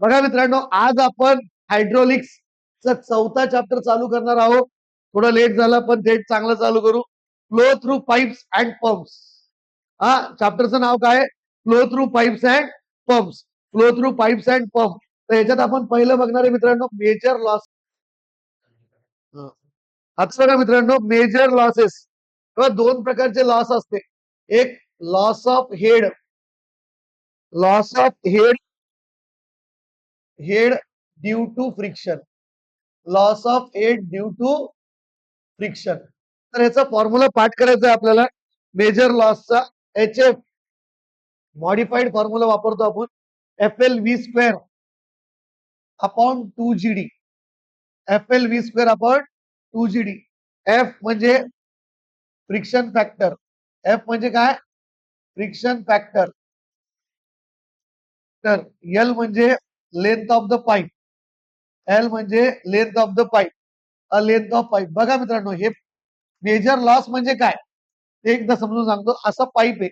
बघा मित्रांनो, आज आपण हायड्रोलिक्सचा चौथा चॅप्टर चालू करणार आहोत. थोडं लेट झालं पण थेट चांगलं चालू करू. Flow through pipes and pumps. हा चॅप्टरचं नाव काय? Flow through pipes and pumps. Flow through pipes and pump. तर याच्यात आपण पहिलं बघणार आहे मित्रांनो मेजर लॉस. आता बघा मित्रांनो, मेजर लॉसेस किंवा दोन प्रकारचे लॉस असते. एक loss of head, loss of head due to friction, loss of head due to friction. तर याचा फॉर्म्युला पाठ करायचा आहे आपल्याला मेजर लॉसचा. HF मॉडिफाईड फॉर्म्युला वापरतो आपण. FL V² upon 2GD. FL V² upon 2GD. F म्हणजे फ्रिक्शन फॅक्टर. F म्हणजे काय? Friction factor. तर L म्हणजे length of the pipe. L म्हणजे length of the pipe. Length of pipe. बघा मित्रांनो, हे मेजर लॉस म्हणजे काय ते एकदा समजून सांगतो. असा पाईप आहे,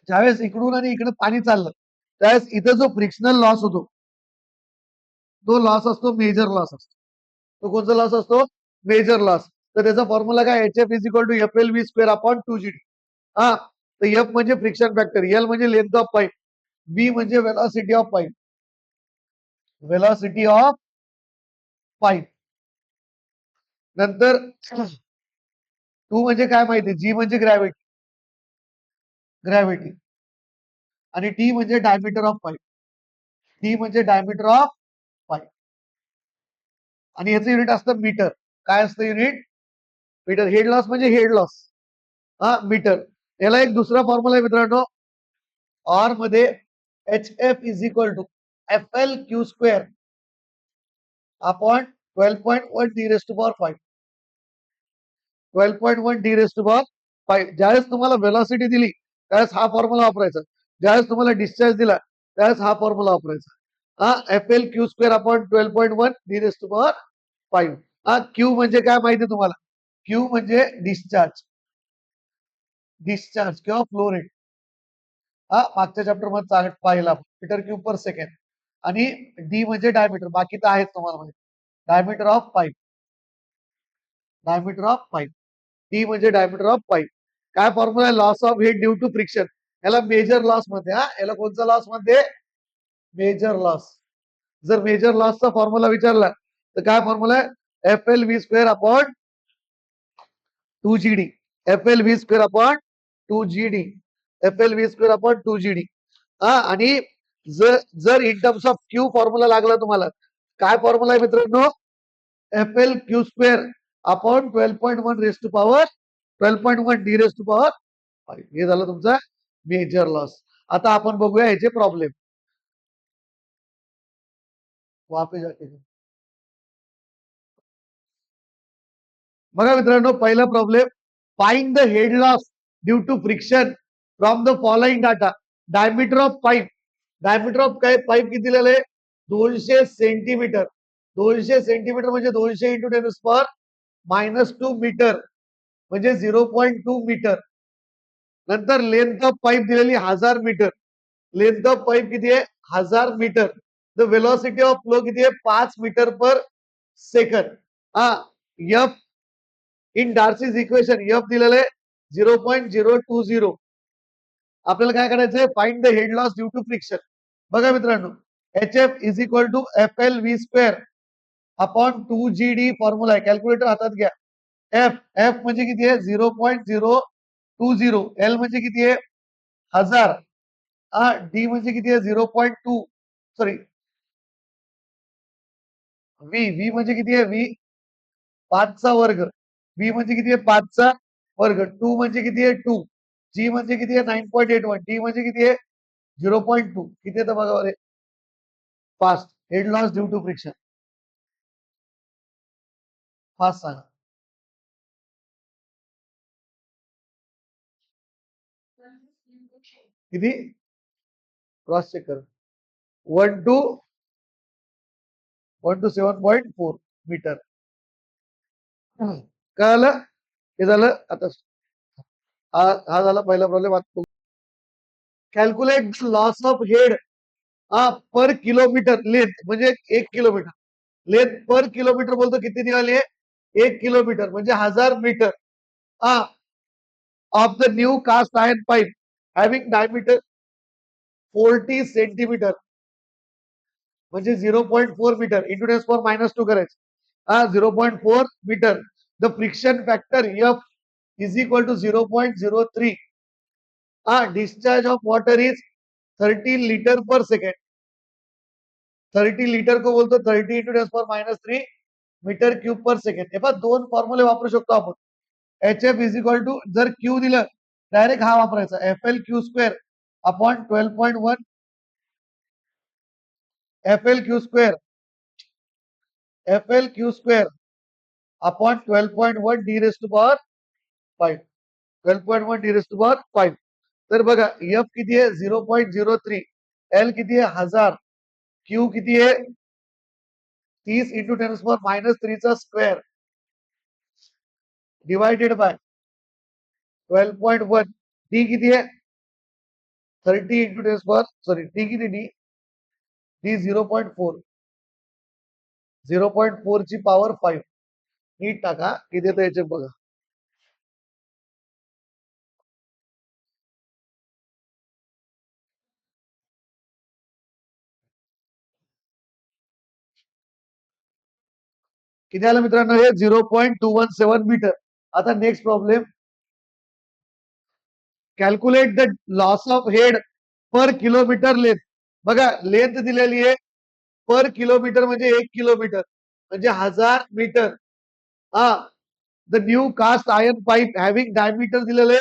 ज्यावेळेस इकडून आणि इकडे पाणी चाललं त्यावेळेस इथे जो फ्रिक्शनल लॉस होतो तो लॉस असतो मेजर लॉस असतो. तो कोणता लॉस असतो? Major loss. तर त्याचा फॉर्म्युला काय? HF is equal to FL V² upon 2GD. हा, तर F म्हणजे फ्रिक्शन फॅक्टर, L म्हणजे लेंथ ऑफ पाईप, V म्हणजे velocity of pipe. Velocity of pipe. नंतर 2 म्हणजे काय माहिती? G म्हणजे ग्रॅव्हिटी, ग्रॅव्हिटी. आणि T म्हणजे डायमीटर ऑफ पाईप. T म्हणजे डायमीटर ऑफ पाईप. आणि याचं युनिट असतं मीटर. काय असतं युनिट? मीटर. हेड लॉस म्हणजे हेड लॉस, हा मीटर. याला एक दुसरा फॉर्म्युला आहे मित्रांनो. ऑर मध्ये HF is equal to FL_Q² upon 12.1 D⁵ 12.1 D⁵. ज्यावेळेस तुम्हाला वेलॉसिटी दिली त्यावेळेस हा फॉर्म्युला वापरायचा. ज्यावेळेस तुम्हाला डिस्चार्ज दिला त्यावेळेस हा फॉर्म्युला वापरायचा. हा, FL_Q² अपॉन 12.1 D⁵. हा, Q म्हणजे काय माहिती तुम्हाला? Q म्हणजे डिस्चार्ज, डिस्चार्ज किंवा फ्लो रेट. हा, मागच्या चॅप्टर मध्ये पाहिला, मीटर क्यूब पर सेकंड. आणि डी म्हणजे डायमीटर, बाकी तर आहेच तुम्हाला माहिती. Diameter of pipe, diameter of pipe. D म्हणजे डायमीटर ऑफ पाईप. काय फॉर्म्युला आहे? Loss of head due to friction. याला मेजर लॉस मध्ये. हा, याला कोणता लॉस मध्ये? Major loss. जर मेजर लॉसचा फॉर्म्युला विचारला तर काय फॉर्म्युला आहे? FL_V² upon 2GD. FL_V² upon 2GD. FL_V² upon 2GD. हा, आणि जर in terms of Q formula लागला तुम्हाला, काय फॉर्म्युला आहे मित्रांनो? FL_Q² upon 12.1 D⁵. हे झालं तुमचा मेजर लॉस. आता आपण बघूया याचे प्रॉब्लेम. वापस जाते. बघा मित्रांनो, पहिला problem. Find the head loss due to friction from the following data. Diameter of pipe. Diameter of pipe किती दिलेलं आहे? 200 सेंटीमीटर. 200 सेंटीमीटर म्हणजे 200 इंटू 10⁻² मीटर म्हणजे 0.2 मीटर. नंतर लेंथ ऑफ पाईप दिलेली 1000 मीटर. लेंथ ऑफ पाईप किती आहे? 1000 metre. The velocity of flow किती आहे? 5 मीटर पर सेकंड. हा, F in Darcy's equation F दिलेलं आहे 0.020. आपल्याला काय करायचंय? फाइंड the head loss due to फ्रिक्शन. बघा मित्रांनो, HF is equal to FL_V² upon 2GD formula आहे. कॅल्क्युलेटर हातात घ्या. F म्हणजे किती आहे? 0.020. L म्हणजे किती आहे? 1000. D म्हणजे किती आहे? 0.2. सॉरी, V म्हणजे किती आहे? V 5चा वर्ग. V म्हणजे किती आहे? 5चा वर्ग. 2 म्हणजे किती आहे? 2. G म्हणजे किती आहे? 9.81. D म्हणजे किती आहे? 0.2. किती आहे तर बघा बरे. Fast. Head loss due to friction. Fast सांगा. किती? क्रॉस चेक कर. 1 to 7.4 मीटर. कळलं? हे झालं. आता हा झाला पहिला problem. Calculate loss of head per kilometre length, म्हणजे 1 किलोमीटर लेंथ पर किलोमीटर बोलतो किती निघाली आहे, 1 किलोमीटर म्हणजे 1000 metre of the new cast iron pipe having diameter 40 centimetre, म्हणजे 0.4 मीटर इंटू 10⁻² करायचं, 0.4 metre. The friction factor F is equal to 0.03. Discharge of water is 30 litre per second. 30 litre को बोलतो 30 into 10⁻³ metre cube per second. हे पण दोन फॉर्म्युले वापरू शकतो आपण. H F is equal to, जर क्यू दिलं डायरेक्ट हा वापरायचा, F L Q square upon 12.1 F L Q square upon 12.1 D raise to power 5. 12.1 D raise to power 5. तर बघा एफ किती आहे 0.03, एल किती आहे 1000, क्यू किती आहे 30 इंटू 10⁻³ चा स्क्वेअर डिवायडेड बाय 12.1. डी किती आहे 30 इंटू 10 डी किती, डी 0.4 ची पॉवर 5. नीट टाका किती येतं याचे बघा. किती आलं मित्रांनो, हे 0.217 मीटर. आता next problem, calculate the loss of head per kilometre length. बघा लेंथ दिलेली आहे पर किलोमीटर म्हणजे 1 किलोमीटर म्हणजे 1000 metre. The new cast iron pipe having diameter दिलेले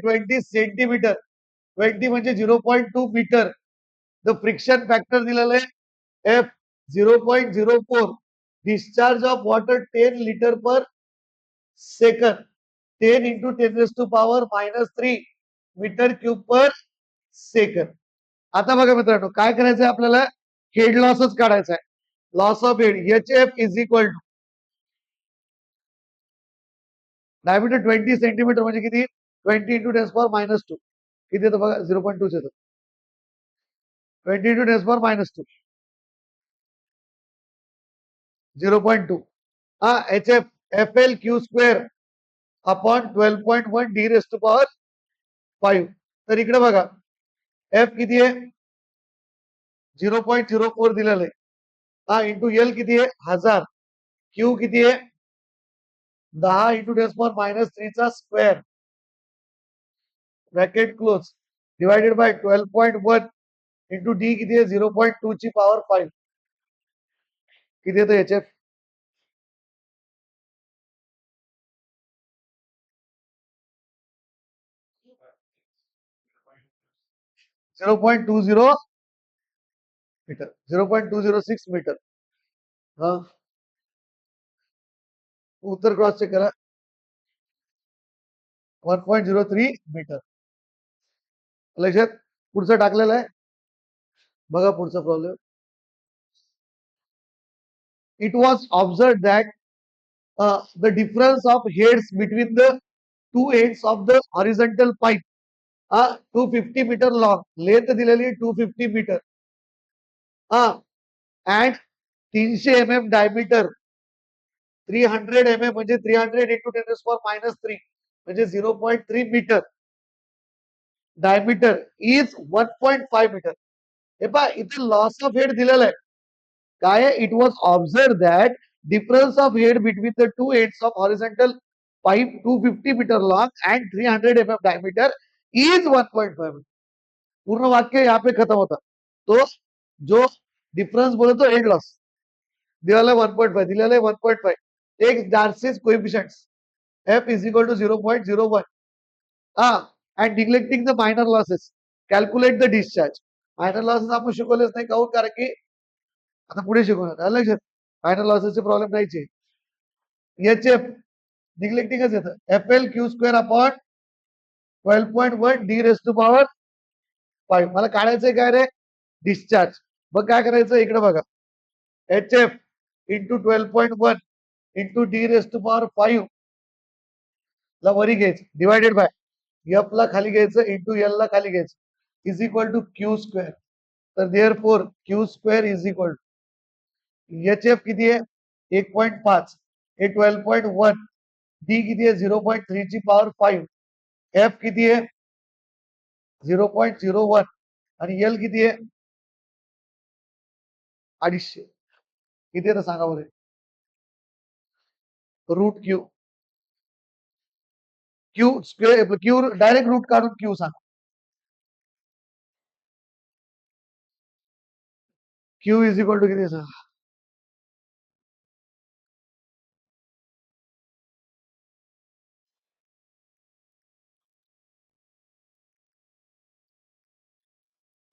20 सेंटीमीटर, 20 म्हणजे 0.2 मीटर. द फ्रिक्शन फॅक्टर दिलेले F 0.04. Discharge of water 10 litre per second, 10 into 10⁻³ metre cube per second. आता बघा मित्रांनो काय करायचंय आपल्याला, हेड लॉसच काढायचा आहे. Loss of head H F is equal to diameter 20 centimetre म्हणजे किती 20 इंटू 10⁻². किती येतं बघा 0.2 येतं, 20 into 10⁻², 0.2. H F F L Q square upon 12.1 D raise to power 5. तर इकडे बघा एफ किती आहे 0.04 दिलेलं आहे, इंटू एल किती आहे 1000, क्यू किती आहे 10 इंटू 10⁻³ चा square bracket close divided by 12.1 into D किती आहे 0.2 ची पॉवर 5. किती येतं एच एफ 0.20 मीटर, 0.206 मीटर. हा उत्तर क्रॉस चेक करा 1.03 मीटर. लक्षात पुढचं टाकलेलं आहे बघा पुढचा problem. It was observe that the difference of heads between the two ends of the horizontal pipe 250 metre long, length दिलेली 250 metre and 300 mm diameter, 300 mm म्हणजे 300 इंटू 10⁻³ म्हणजे 0.3 मीटर डायमीटर इज 1.5 मीटर. हे पहा इथे लॉस ऑफ हेड दिलेलं आहे काय आहे, it was observe that difference of head between the two ends of horizontal pipe 250 metre long and 300 mm diameter is 1.5 metre. पूर्ण वाक्य यहाँ पे खत्म होता. तो जो डिफरन्स बोले तो हेड लॉस दिलेला 1.5, दिलेला 1.5. एक Darcy's coefficients F is equal to 0.01 and neglecting the minor losses calculate the discharge. Minor losses आपण शिकवलेच नाही काहून, कारण की आता पुढे शिकवणार लक्षात मायनर लॉसेसचे प्रॉब्लेम नाहीचे. एच एफ निग्लेक्टिंगच येतं F L Q square upon 12.1 D raise to power 5. मला काढायचंय काय रे डिस्चार्ज. मग काय करायचं इकडे बघा H F into 12.1 into D raise to power 5 ला वरी घ्यायचं डिवायडेड बाय एफ ला खाली घ्यायचं इंटू एल ला खाली घ्यायचं is equal to Q square. तर there four Q square is equal to H F किती आहे 1.5 हे 12.1 डी किती आहे 0.3 ची पॉवर 5 एफ किती आहे 0.01 आणि एल किती आहे 250 किती आहे सांगा बरं root Q Q square Q direct root काढून क्यू सांगा क्यू इज इक्वल टू किती सांगा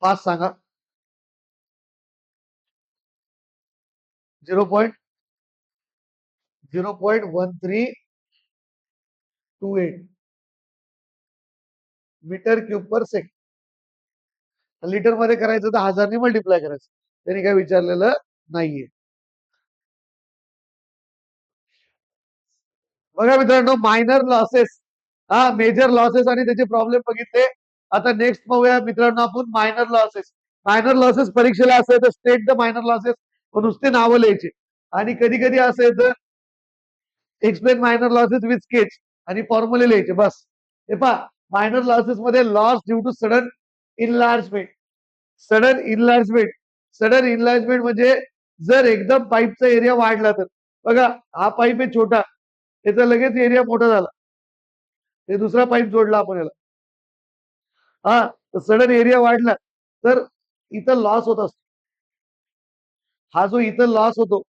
5 सांगा 0.1328 metre cube per second litre मध्ये करायचं तर 1000 ने मल्टिप्लाय करायचं त्यांनी काय विचारलेलं नाहीये. बघा मित्रांनो मायनर लॉसेस मेजर लॉसेस आणि त्याचे प्रॉब्लेम बघितले. आता नेक्स्ट पाहूया मित्रांनो आपण मायनर लॉसेस. मायनर लॉसेस परीक्षेला असं येतं स्टेट द मायनर लॉसेस नुसते नावं लिहायचे आणि कधी कधी असं येतं explain minor losses with sketch आणि फॉर्म्युले लिहायचे बस. हे पहा मायनर लॉसेस मध्ये loss due to sudden enlargement. Sudden enlargement म्हणजे जर एकदम पाईपचा एरिया वाढला तर बघा हा पाईप आहे छोटा त्याचा लगेच एरिया मोठा झाला ते दुसरा पाईप जोडला आपण याला सडन एरिया वाढला तर इथं लॉस होत असतो. हा जो इथं लॉस होतो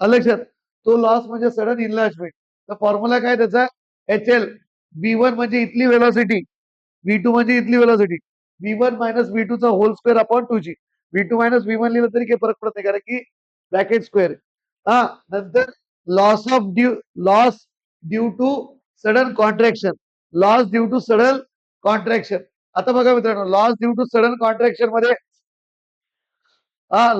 लक्षात तो लॉस म्हणजे सडन इनलार्जमेंट. तर फॉर्म्युला काय त्याचा एच एल V1 म्हणजे इथली वेलॉसिटी V2 म्हणजे इथली वेलॉसिटी V1 मायनस V2 चा whole square upon 2G. V2 minus V1 लिहिलं तरी काही फरक पडत नाही कारण की ब्रॅकेट स्क्वेअर नंतर loss due to sudden contraction आता बघा मित्रांनो loss due to sudden contraction मध्ये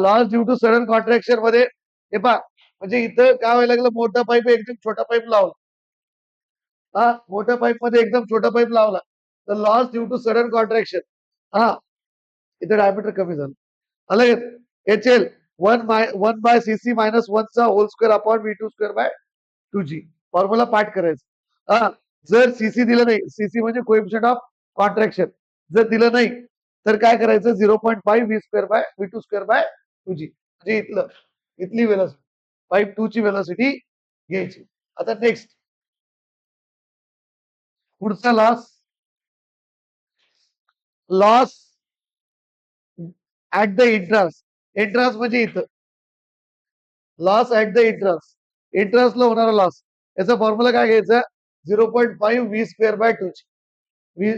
loss due to sudden contraction मध्ये हे पहा म्हणजे इथं काय व्हायला लागलं मोठा पाईप एकदम छोटा पाईप लावला मोठ्या पाईप मध्ये एकदम छोटा पाईप लावला तर loss due to sudden contraction इथं डायमीटर कमी झालं अलग एच एल 1/cc मायनस 1 चा whole square upon V2 square by 2G. Formula पाठ करायचं जर सीसी दिलं नाही सीसी म्हणजे कोएफिशियंट ऑफ कॉन्ट्रॅक्शन जर दिलं नाही तर काय करायचं 0.5 V square bye V2 square by 2G म्हणजे इथली वेलॉसिटी पाईप 2 ची वेलॉसिटी घ्यायची. आता नेक्स्ट पुढचा लॉस ऍट द एंट्रान्स म्हणजे इथं लॉस ऍट द एंट्रान्सला होणारा लॉस याचा फॉर्म्युला काय घ्यायचा 0.5 V square by 2G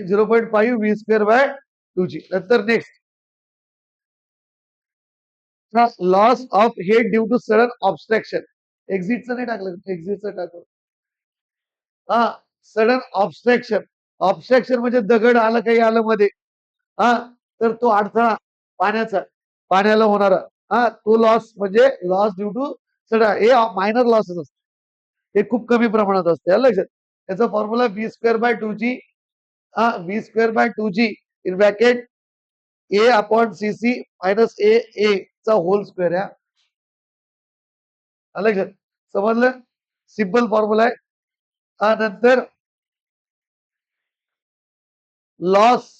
0.5 V square by 2G. नंतर next loss of head due to sudden obstruction एक्झिटचं नाही टाकलं एक्झिटचं टाकलं सडन ऑब्स्ट्रक्शन म्हणजे दगड आलं काही आलं मध्ये तर तो अडथळा पाण्याला होणारा तो लॉस म्हणजे लॉस ड्यू टू सडन हे मायनर लॉसेस असते हे खूप कमी प्रमाणात असते लक्षात. त्याचा formula V square by 2G V square by 2G in bracket A upon CC minus A चा होल स्क्वेअर लक्षात समजलं सिंपल फॉर्म्युला आहे. नंतर loss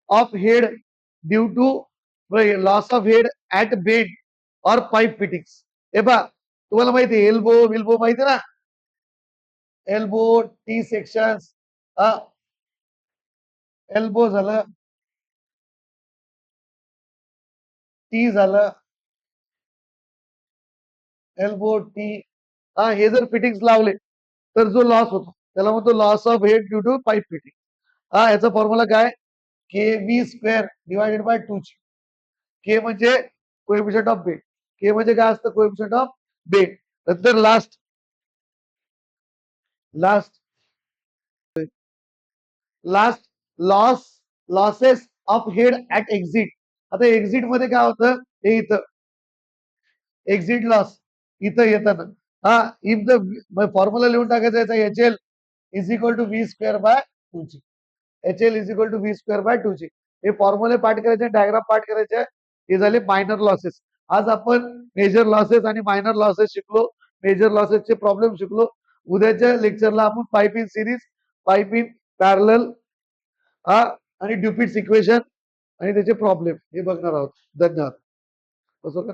of head due to loss of head at bend और पाईप फिटिंग्स. हे पहा तुम्हाला माहिती आहे विल्बो माहिती आहे ना एल्बो टी सेक्शन एल्बो झालं टी झालं एल्बो टी हे जर फिटिंग्स लावले तर जो लॉस होतो त्याला म्हणतो loss of head due to pipe fitting याचा फॉर्म्युला काय K V square divided by 2G. K म्हणजे कोएफिशियंट ऑफ बेड के म्हणजे काय असतं कोएफिशियंट ऑफ बेड. नंतर last losses of head at exit. आता एक्झिट मध्ये काय होतं हे इथं एक्झिट लॉस इथं येताना इफ द फॉर्म्युला लिहून टाकायचा याचा H L is equal to V square by 2G. H L is equal to V square by 2g. हे फॉर्म्युले पाठ करायचे, डायग्राम पाठ करायचे. हे झाले मायनर लॉसेस. आज आपण मेजर लॉसेस आणि मायनर लॉसेस शिकलो. मेजर लॉसेसचे प्रॉब्लेम शिकलो. उद्याच्या लेक्चरला आपण pipe in series, pipe in parallel आणि ड्युपिट्स इक्वेशन आणि त्याचे प्रॉब्लेम हे बघणार आहोत. धन्यवाद. बसो का?